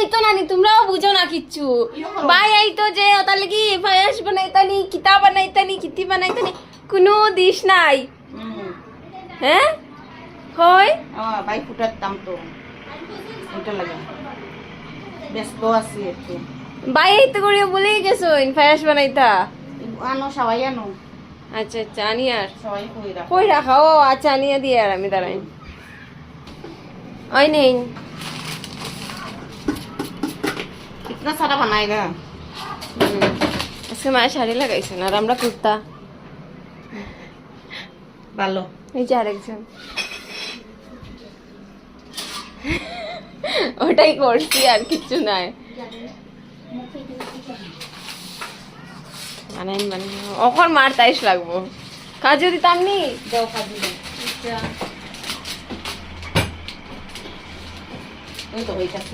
আইতো নানি তোমরাও বুঝো না কিচ্ছু ভাই আইতো যে ওটার লাগি পায়েস বানাইতানি কিতা বানাইতানি কিতি বানাইতানি কোনো দিস নাই হ্যাঁ কই ভাই ফুটাতাম তো এটা লাগে ব্যস্ত আছি একটু ভাই আইতো করে বলেই গেছো পায়েস বানাইতা আনো সবাই আনো আচ্ছা আচ্ছা আনি আর সবাই কই রাখা ও আচ্ছা আনিয়া দিয়ে আর আমি দাঁড়াই ওই নেই कितना सारा बनाएगा আজকে মায়ের শাড়ি লাগাইছেন আর আমরা কুর্তা ভালো এই যে আরেকজন ওটাই করছি আর কিছু নাই বানাইন ওখন মার তাইস লাগবো কাজু দিতাম নি দাও কাজু দাও আচ্ছা ওই তো হইতাছে